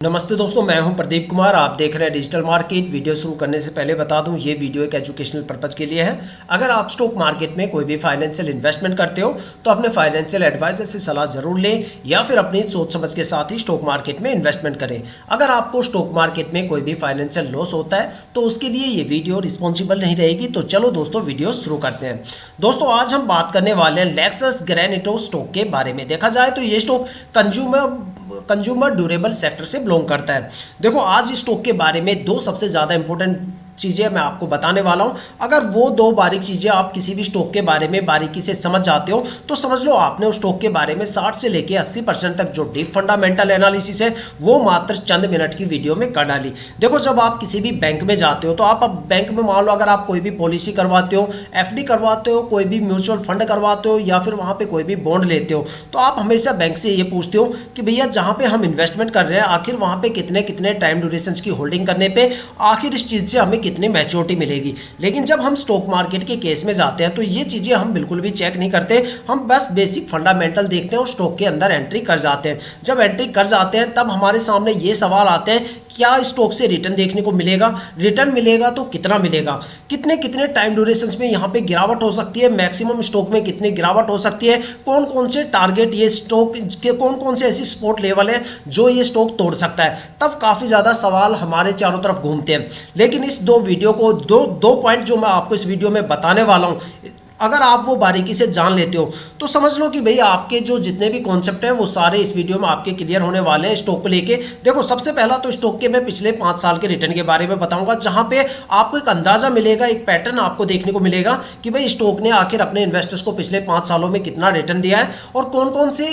नमस्ते दोस्तों, मैं हूं प्रदीप कुमार। आप देख रहे हैं डिजिटल मार्केट। वीडियो शुरू करने से पहले बता दूं, ये वीडियो एक एजुकेशनल पर्पज़ के लिए है। अगर आप स्टॉक मार्केट में कोई भी फाइनेंशियल इन्वेस्टमेंट करते हो तो अपने फाइनेंशियल एडवाइजर से सलाह जरूर लें या फिर अपनी सोच समझ के साथ ही स्टॉक मार्केट में इन्वेस्टमेंट करें। अगर आपको स्टॉक मार्केट में कोई भी फाइनेंशियल लॉस होता है तो उसके लिए ये वीडियो रिस्पॉन्सिबल नहीं रहेगी। तो चलो दोस्तों, वीडियो शुरू करते हैं। दोस्तों, आज हम बात करने वाले हैं लेक्सस ग्रैनिटो स्टॉक के बारे में। देखा जाए तो ये स्टॉक कंज्यूमर ड्यूरेबल सेक्टर से बिलोंग करता है। देखो, आज इस स्टॉक के बारे में दो सबसे ज़्यादा इंपॉर्टेंट चीज़ें मैं आपको बताने वाला हूं। अगर वो दो बारीक चीज़ें आप किसी भी स्टॉक के बारे में बारीकी से समझ जाते हो तो समझ लो आपने उस स्टॉक के बारे में 60 से लेकर 80% तक जो डीप फंडामेंटल एनालिसिस है वो मात्र चंद मिनट की वीडियो में कर डाली। देखो, जब आप किसी भी बैंक में जाते हो तो आप अब बैंक में मान लो अगर आप कोई भी पॉलिसी करवाते हो, एफडी करवाते हो, कोई भी म्यूचुअल फंड करवाते हो या फिर वहाँ पर कोई भी बॉन्ड लेते हो, तो आप हमेशा बैंक से ये पूछते हो कि भैया जहाँ पे हम इन्वेस्टमेंट कर रहे हैं आखिर वहाँ पे कितने कितने टाइम ड्यूरेशन की होल्डिंग करने पे आखिर इस चीज़ से हमें कितनी मैच्योरिटी मिलेगी। लेकिन जब हम स्टॉक मार्केट के केस में जाते हैं तो ये चीज़ें हम बिल्कुल भी चेक नहीं करते। हम बस बेसिक फंडामेंटल देखते हैं और स्टॉक के अंदर एंट्री कर जाते हैं। जब एंट्री कर जाते हैं तब हमारे सामने ये सवाल आते हैं, क्या स्टॉक से रिटर्न देखने को मिलेगा? रिटर्न मिलेगा तो कितना मिलेगा? कितने कितने टाइम ड्यूरेशंस में यहाँ पे गिरावट हो सकती है? मैक्सिमम स्टॉक में कितनी गिरावट हो सकती है? कौन कौन से टारगेट ये स्टॉक के, कौन कौन से ऐसी सपोर्ट लेवल है जो ये स्टॉक तोड़ सकता है? तब काफ़ी ज़्यादा सवाल हमारे चारों तरफ घूमते हैं। लेकिन इस दो वीडियो को दो पॉइंट जो मैं आपको इस वीडियो में बताने वाला हूँ, अगर आप वो बारीकी से जान लेते हो तो समझ लो कि भैया आपके जो जितने भी कॉन्सेप्ट हैं वो सारे इस वीडियो में आपके क्लियर होने वाले हैं स्टॉक को लेके। देखो, सबसे पहला तो स्टॉक के मैं पिछले 5 साल के रिटर्न के बारे में बताऊंगा, जहां पे आपको एक अंदाजा मिलेगा, एक पैटर्न आपको देखने को मिलेगा कि भाई स्टॉक ने आखिर अपने इन्वेस्टर्स को पिछले 5 सालों में कितना रिटर्न दिया है और कौन कौन से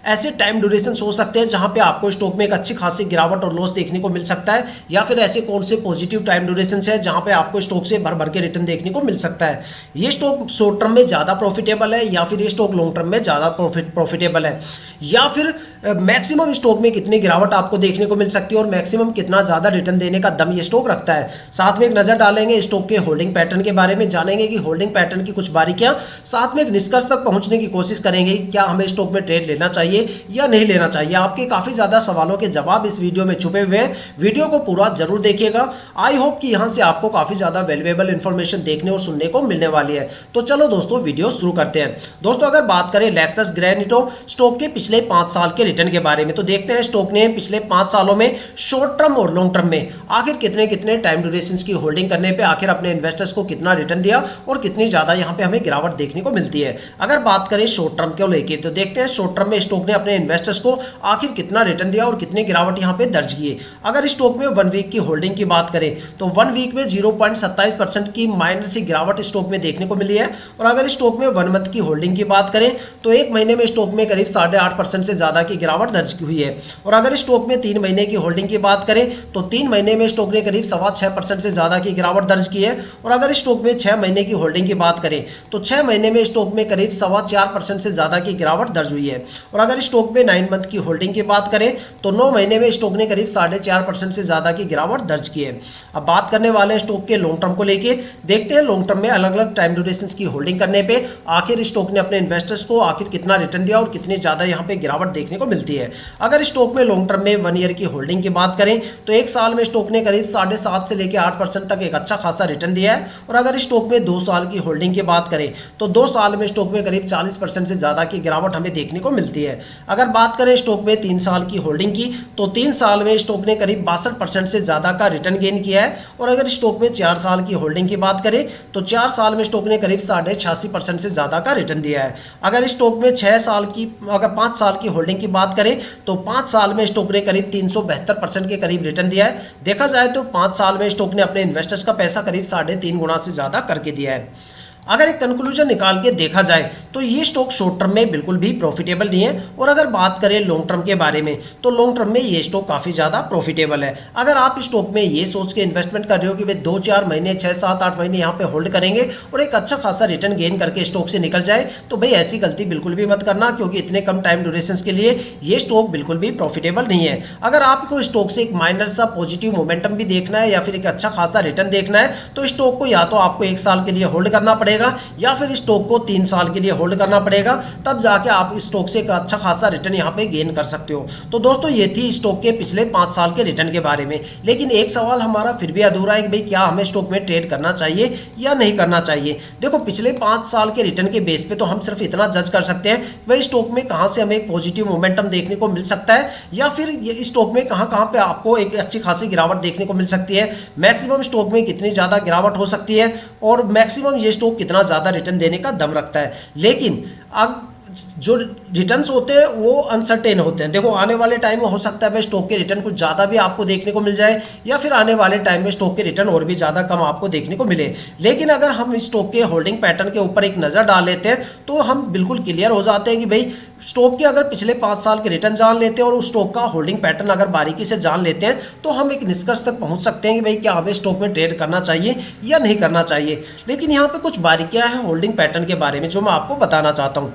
ऐसे टाइम ड्यूरेशन हो सकते हैं जहां पे आपको स्टॉक में एक अच्छी खासी गिरावट और लॉस देखने को मिल सकता है, या फिर ऐसे कौन से पॉजिटिव टाइम ड्यूरेशन है जहां पे आपको स्टॉक से भर भर के रिटर्न देखने को मिल सकता है। ये स्टॉक शॉर्ट टर्म में ज़्यादा प्रॉफिटेबल है या फिर ये स्टॉक लॉन्ग टर्म में ज़्यादा प्रॉफिटेबल है, या फिर मैक्सिमम स्टॉक में कितनी गिरावट आपको देखने को मिल सकती है और मैक्सिमम कितना ज़्यादा रिटर्न देने का दम ये स्टॉक रखता है। साथ में एक नज़र डालेंगे स्टॉक के होल्डिंग पैटर्न के बारे में, जानेंगे कि होल्डिंग पैटर्न की कुछ बारीकियां, साथ में एक निष्कर्ष तक पहुंचने की कोशिश करेंगे क्या हमें स्टॉक में ट्रेड लेना चाहिए या नहीं लेना चाहिए। आपके काफ़ी ज़्यादा सवालों के जवाब इस वीडियो में छुपे हुए हैं। वीडियो को पूरा जरूर देखिएगा। आई होप कि यहाँ से आपको काफ़ी ज़्यादा वैल्यूएबल इंफॉर्मेशन देखने और सुनने को मिलने वाली है। तो चलो दोस्तों, वीडियो शुरू करते हैं। दोस्तों, अगर बात करें लेक्सस ग्रैनिटो स्टॉक के पिछले 5 साल के रिटर्न के बारे में तो देखते हैं स्टॉक ने पिछले 5 सालों में शॉर्ट टर्म और लॉन्ग टर्म में आखिर कितने कितने टाइम ड्यूरेशन की होल्डिंग करने पे आखिर अपने इन्वेस्टर्स को कितना रिटर्न दिया और कितनी ज्यादा यहाँ पे हमें गिरावट देखने को मिलती है। अगर बात करें शॉर्ट टर्म को लेकर तो देखते हैं शॉर्ट टर्म में स्टॉक ने अपने इन्वेस्टर्स को आखिर कितना रिटर्न दिया और कितनी गिरावट यहाँ पे दर्ज की है। अगर स्टॉक में 1 वीक की होल्डिंग की बात करें तो 1 वीक में 0.27% की माइनर सी गिरावट स्टॉक में देखने को मिली है। और अगर स्टॉक में 1 मंथ की होल्डिंग की बात करें तो 1 महीने में स्टॉक में करीब 8.5% से ज्यादा की गिरावट दर्ज की हुई है। और अगर स्टॉक में 3 महीने की होल्डिंग की बात करें तो 3 महीने में स्टॉक ने करीब 6.25% से ज्यादा की गिरावट दर्ज की है। और अगर स्टॉक में 6 महीने की होल्डिंग की बात करें तो 6 महीने में स्टॉक में करीब 4.25% से ज्यादा की गिरावट दर्ज हुई है। और अगर स्टॉक में 9 मंथ की होल्डिंग की बात करें तो 9 महीने में स्टॉक ने करीब 4.5% से ज्यादा की गिरावट दर्ज की है। अब बात करने वाले हैं स्टॉक के लॉन्ग टर्म को लेके। देखते हैं लॉन्ग टर्म में अलग अलग टाइम ड्यूरेशन की होल्डिंग करने पे आखिर स्टॉक ने अपने इन्वेस्टर्स को आखिर कितना रिटर्न दिया और कितनी ज्यादा यहाँ पे गिरावट देखने को मिलती है। अगर स्टॉक में लॉन्ग टर्म में 1 ईयर की होल्डिंग की बात करें तो 1 साल में स्टॉक ने करीब 7.5 से लेकर 8% तक एक अच्छा खासा रिटर्न दिया है। और अगर स्टॉक में 2 साल की होल्डिंग की बात करें तो 2 साल में स्टॉक में करीब 40% से ज्यादा की गिरावट हमें देखने को मिलती है। अगर बात करें स्टॉक में 3 साल की होल्डिंग की तो 3 साल में स्टॉक ने करीब 62% से ज्यादा का रिटर्न गेन किया है। और अगर स्टॉक में 4 साल की होल्डिंग की बात करें तो 4 साल में स्टॉक ने करीब 86.5% से ज्यादा का रिटर्न दिया है। अगर स्टॉक में 5 साल की होल्डिंग की बात करें तो 5 साल में स्टॉक ने करीब 372% के करीब रिटर्न दिया है। देखा जाए तो 5 साल में स्टॉक ने अपने इन्वेस्टर्स का पैसा करीब 3.5 गुना से ज्यादा करके दिया है। अगर एक कंक्लूजन निकाल के देखा जाए तो ये स्टॉक शॉर्ट टर्म में बिल्कुल भी प्रॉफिटेबल नहीं है। और अगर बात करें लॉन्ग टर्म के बारे में तो लॉन्ग टर्म में ये स्टॉक काफ़ी ज़्यादा प्रॉफिटेबल है। अगर आप स्टॉक में ये सोच के इन्वेस्टमेंट कर रहे हो कि भाई 2-4 महीने 6-7-8 महीने यहाँ पे होल्ड करेंगे और एक अच्छा खासा रिटर्न गेन करके स्टॉक से निकल जाए, तो भाई ऐसी गलती बिल्कुल भी मत करना, क्योंकि इतने कम टाइम ड्यूरेशन के लिए ये स्टॉक बिल्कुल भी प्रॉफिटेबल नहीं है। अगर आपको स्टॉक से एक माइनर सा पॉजिटिव मोमेंटम भी देखना है या फिर एक अच्छा खासा रिटर्न देखना है तो स्टॉक को या तो आपको 1 साल के लिए होल्ड करना पड़ेगा पड़ेगा या फिर इस स्टॉक को 3 साल के लिए होल्ड करना पड़ेगा, तब जाके आप इस स्टॉक से एक अच्छा खासा रिटर्न यहाँ पे गेन कर सकते हो। तो दोस्तों ये थी स्टॉक के पिछले 5 साल के रिटर्न के बारे में। लेकिन एक सवाल हमारा फिर भी अधूरा है कि भाई क्या हमें स्टॉक में ट्रेड करना चाहिए या नहीं करना चाहिए। देखो पिछले 5 साल के रिटर्न के बेस पे तो हम सिर्फ इतना जज कर सकते हैं कि भाई स्टॉक में कहाँ से हमें एक पॉजिटिव मोमेंटम देखने को मिल सकता है या फिर इस स्टॉक में कहाँ कहाँ पे आपको एक अच्छी खासी गिरावट देखने को मिल सकती है, मैक्सिमम स्टॉक में कितनी ज़्यादा गिरावट हो सकती है और मैक्सिमम ये स्टॉक कितना ज़्यादा रिटर्न देने का दम रखता है। लेकिन अब जो रिटर्न्स होते हैं वो अनसर्टेन होते हैं। देखो आने वाले टाइम में हो सकता है भाई स्टॉक के रिटर्न कुछ ज़्यादा भी आपको देखने को मिल जाए या फिर आने वाले टाइम में स्टॉक के रिटर्न और भी ज़्यादा कम आपको देखने को मिले। लेकिन अगर हम स्टॉक के होल्डिंग पैटर्न के ऊपर एक नज़र डाल लेते हैं तो हम बिल्कुल क्लियर हो जाते हैं कि भाई स्टॉक के अगर पिछले 5 साल के रिटर्न जान लेते हैं और उस स्टॉक का होल्डिंग पैटर्न अगर बारीकी से जान लेते हैं तो हम एक निष्कर्ष तक पहुंच सकते हैं कि भाई क्या हमें स्टॉक में ट्रेड करना चाहिए या नहीं करना चाहिए। लेकिन यहाँ पे कुछ बारीकियां हैं होल्डिंग पैटर्न के बारे में जो मैं आपको बताना चाहता हूँ।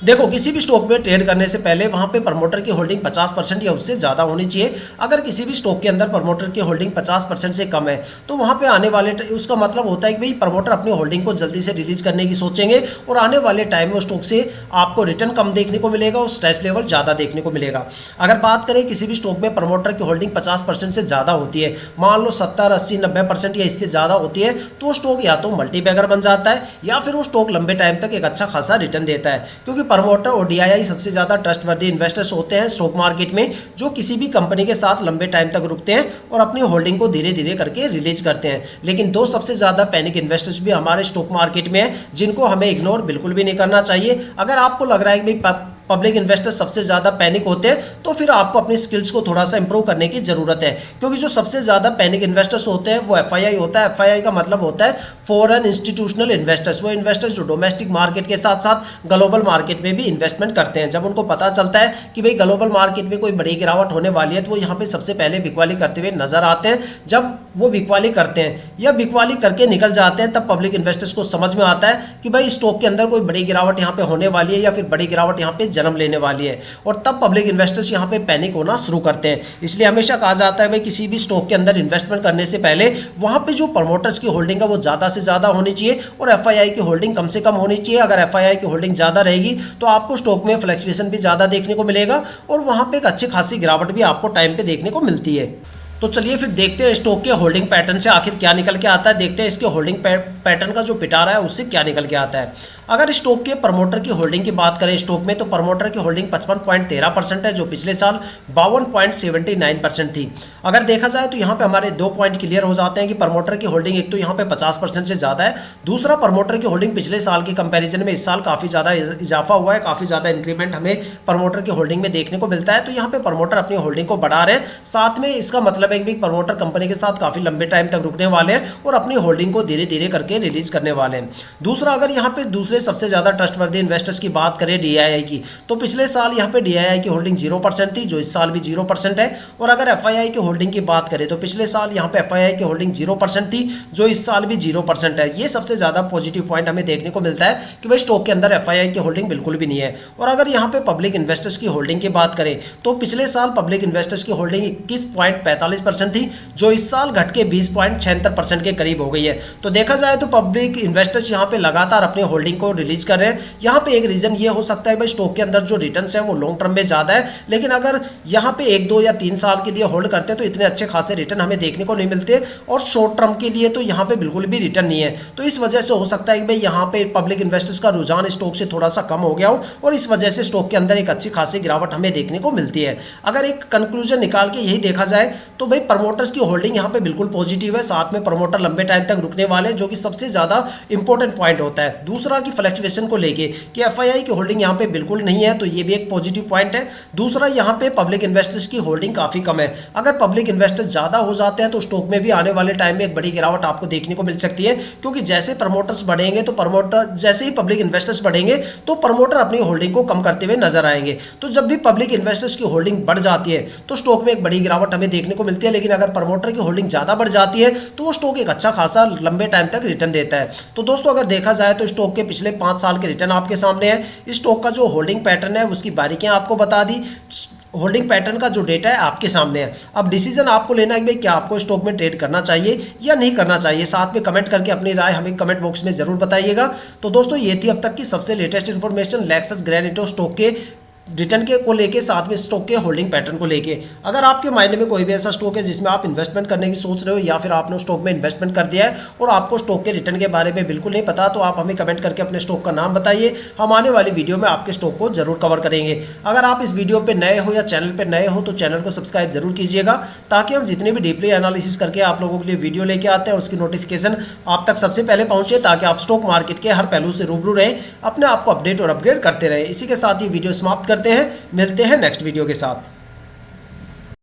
देखो किसी भी स्टॉक में ट्रेड करने से पहले वहां पे प्रमोटर की होल्डिंग 50% या उससे ज़्यादा होनी चाहिए। अगर किसी भी स्टॉक के अंदर प्रमोटर की होल्डिंग 50% से कम है तो वहां पे आने वाले उसका मतलब होता है कि भाई प्रमोटर अपनी होल्डिंग को जल्दी से रिलीज करने की सोचेंगे और आने वाले टाइम में स्टॉक से आपको रिटर्न कम देखने को मिलेगा और स्ट्रेस लेवल ज़्यादा देखने को मिलेगा। अगर बात करें किसी भी स्टॉक में प्रमोटर की होल्डिंग 50% से ज़्यादा होती है, मान लो 70, 80, 90% या इससे ज़्यादा होती है, तो स्टॉक या तो मल्टीबैगर बन जाता है या फिर वो स्टॉक लंबे टाइम तक एक अच्छा खासा रिटर्न देता है। क्योंकि प्रमोटर और डीआईआई सबसे ज़्यादा ट्रस्टवर्दी इन्वेस्टर्स होते हैं स्टॉक मार्केट में, जो किसी भी कंपनी के साथ लंबे टाइम तक रुकते हैं और अपनी होल्डिंग को धीरे धीरे करके रिलीज करते हैं। लेकिन दो सबसे ज़्यादा पैनिक इन्वेस्टर्स भी हमारे स्टॉक मार्केट में हैं जिनको हमें इग्नोर बिल्कुल भी नहीं करना चाहिए। अगर आपको लग रहा है कि भाई पब्लिक इन्वेस्टर्स सबसे ज़्यादा पैनिक होते हैं तो फिर आपको अपनी स्किल्स को थोड़ा सा इंप्रूव करने की ज़रूरत है। क्योंकि जो सबसे ज़्यादा पैनिक इन्वेस्टर्स होते हैं वो एफआईआई होता है। एफआईआई का मतलब होता है फॉरेन इंस्टीट्यूशनल इन्वेस्टर्स, वो इन्वेस्टर्स जो डोमेस्टिक मार्केट के साथ साथ ग्लोबल मार्केट में भी इन्वेस्टमेंट करते हैं। जब उनको पता चलता है कि भाई ग्लोबल मार्केट में कोई बड़ी गिरावट होने वाली है तो वो यहाँ पे सबसे पहले बिकवाली करते हुए नजर आते हैं। जब वो बिकवाली करते हैं या बिकवाली करके निकल जाते हैं तब पब्लिक इन्वेस्टर्स को समझ में आता है कि भाई स्टॉक के अंदर कोई बड़ी गिरावट यहाँ पे होने वाली है या फिर बड़ी गिरावट यहाँ पे जन्म लेने वाली है और तब पब्लिक इन्वेस्टर्स यहाँ पे पैनिक होना शुरू करते हैं। इसलिए हमेशा कहा जाता है भाई किसी भी स्टॉक के अंदर इन्वेस्टमेंट करने से पहले वहाँ पे जो प्रमोटर्स की होल्डिंग है वो ज़्यादा से ज़्यादा होनी चाहिए और एफआईआई की होल्डिंग कम से कम होनी चाहिए। अगर एफआईआई की होल्डिंग ज़्यादा रहेगी तो आपको स्टॉक में फ्लक्चुएशन भी ज़्यादा देखने को मिलेगा और वहाँ पे एक अच्छी खासी गिरावट भी आपको टाइम पे देखने को मिलती है। तो चलिए फिर देखते हैं स्टॉक के होल्डिंग पैटर्न से आखिर क्या निकल के आता है। देखते हैं इसके होल्डिंग पैटर्न का जो पिटारा है उससे क्या निकल के आता है। अगर स्टॉक के प्रमोटर की होल्डिंग की बात करें स्टॉक में तो प्रमोटर की होल्डिंग 55.13% है जो पिछले साल 52.79% थी। अगर देखा जाए तो यहाँ पे हमारे 2 पॉइंट क्लियर हो जाते हैं कि प्रमोटर की होल्डिंग एक तो यहाँ पे 50% से ज़्यादा है, दूसरा प्रमोटर की होल्डिंग पिछले साल के कंपेरिजन में इस साल काफ़ी ज़्यादा इजाफा हुआ है, काफ़ी ज़्यादा इंक्रीमेंट हमें प्रमोटर की होल्डिंग में देखने को मिलता है। तो यहाँ पे प्रमोटर अपनी होल्डिंग को बढ़ा रहे हैं, साथ में इसका मतलब है कि प्रमोटर कंपनी के साथ काफ़ी लंबे टाइम तक रुकने वाले हैं और अपनी होल्डिंग को धीरे धीरे करके रिलीज करने वाले हैं। दूसरा अगर यहाँ पे दूसरे सबसे ज़्यादा ट्रस्टवर्दी इन्वेस्टर्स की बात करें डीआईआई की, तो पिछले साल यहाँ पे डीआईआई की होल्डिंग 0% थी जो इस साल भी 0% है। और अगर एफआईआई की होल्डिंग की बात करें तो पिछले साल यहाँ पे एफआईआई की होल्डिंग 0% थी जो इस साल भी 0% है। ये सबसे ज़्यादा पॉजिटिव पॉइंट हमें देखने को मिलता है कि भाई स्टॉक के अंदर एफआईआई की होल्डिंग बिल्कुल भी नहीं है। और अगर यहाँ पे पब्लिक इन्वेस्टर्स की होल्डिंग की बात करें तो पिछले साल पब्लिक इन्वेस्टर्स की होल्डिंग 21.45% थी जो इस साल घट के 20.76% के करीब हो गई है। तो देखा जाए तो पब्लिक इन्वेस्टर्स यहाँ पे लगातार अपनी होल्डिंग को रिलीज कर रहे हैं। यहाँ पे एक रीजन ये हो सकता है भाई स्टॉक के अंदर जो रिटर्न्स है वो लॉन्ग टर्म में ज़्यादा है, लेकिन अगर यहाँ पे 1, 2 या 3 साल के लिए होल्ड करते हैं तो इतने अच्छे खासे रिटर्न हमें देखने को नहीं मिलते और शॉर्ट टर्म के लिए तो यहाँ पे बिल्कुल भी रिटर्न नहीं है। तो इस वजह से हो सकता है कि भाई यहाँ पे पब्लिक इन्वेस्टर्स का रुझान स्टॉक से थोड़ा सा कम हो गया हो और इस वजह से स्टॉक के अंदर एक अच्छी खासी गिरावट हमें देखने को मिलती है। अगर एक कंक्लूजन निकाल के यही देखा जाए तो भाई प्रमोटर्स की होल्डिंग यहाँ पे बिल्कुल पॉजिटिव है, साथ में प्रमोटर लंबे टाइम तक रुकने वाले जो कि सबसे ज़्यादा इंपॉर्टेंट पॉइंट होता है। दूसरा की फ्लक्चुएशन को लेके कि एफआईआई की होल्डिंग यहाँ पे बिल्कुल नहीं है तो ये भी एक पॉजिटिव पॉइंट है। दूसरा यहाँ पे पब्लिक इन्वेस्टर्स की होल्डिंग काफ़ी कम है। अगर पब्लिक इन्वेस्टर्स ज़्यादा हो जाते हैं तो स्टॉक में भी आने वाले टाइम में एक बड़ी गिरावट आपको देखने को मिल सकती है, क्योंकि जैसे प्रमोटर्स बढ़ेंगे तो जैसे ही पब्लिक इन्वेस्टर्स बढ़ेंगे तो प्रमोटर अपनी होल्डिंग को कम करते हुए नजर आएंगे। तो जब भी पब्लिक इन्वेस्टर्स की होल्डिंग बढ़ जाती है तो स्टॉक में एक बड़ी गिरावट हमें देखने को मिलती है, लेकिन अगर प्रमोटर की होल्डिंग ज़्यादा बढ़ जाती है तो वो स्टॉक एक अच्छा खासा लंबे टाइम तक रिटर्न देता है। तो दोस्तों अगर देखा जाए तो स्टॉक के पिछले 5 साल के रिटर्न आपके सामने है। इस स्टॉक का जो होल्डिंग पैटर्न है उसकी बारीकियां आपको बता दी होल्डिंग पैटर्न का जो डेटा है आपके सामने है। अब डिसीजन आपको लेना है कि भाई क्या आपको स्टॉक में ट्रेड करना चाहिए या नहीं करना चाहिए। साथ में कमेंट करके अपनी राय हमें कमेंट बॉक्स में जरूर बताइएगा। तो दोस्तों ये थी अब तक की सबसे लेटेस्ट इन्फॉर्मेशन लेक्सस ग्रैनिटो स्टॉक के रिटर्न के को लेके, साथ में स्टॉक के होल्डिंग पैटर्न को लेके। अगर आपके माइंड में कोई भी ऐसा स्टॉक है जिसमें आप इन्वेस्टमेंट करने की सोच रहे हो या फिर आपने स्टॉक में इन्वेस्टमेंट कर दिया है और आपको स्टॉक के रिटर्न के बारे में बिल्कुल नहीं पता, तो आप हमें कमेंट करके अपने स्टॉक का नाम बताइए। हम आने वाली वीडियो में आपके स्टॉक को जरूर कवर करेंगे। अगर आप इस वीडियो पर नए हो या चैनल पर नए हो तो चैनल को सब्सक्राइब जरूर कीजिएगा, ताकि हम जितने भी डीपली एनालिसिस करके आप लोगों के लिए वीडियो लेके आते हैं उसकी नोटिफिकेशन आप तक सबसे पहले पहुंचे, ताकि आप स्टॉक मार्केट के हर पहलू से रूबरू रहें, अपने आप को अपडेट और अपग्रेड करते रहें। इसी के साथ ही वीडियो समाप्त करते हैं, मिलते हैं नेक्स्ट वीडियो के साथ।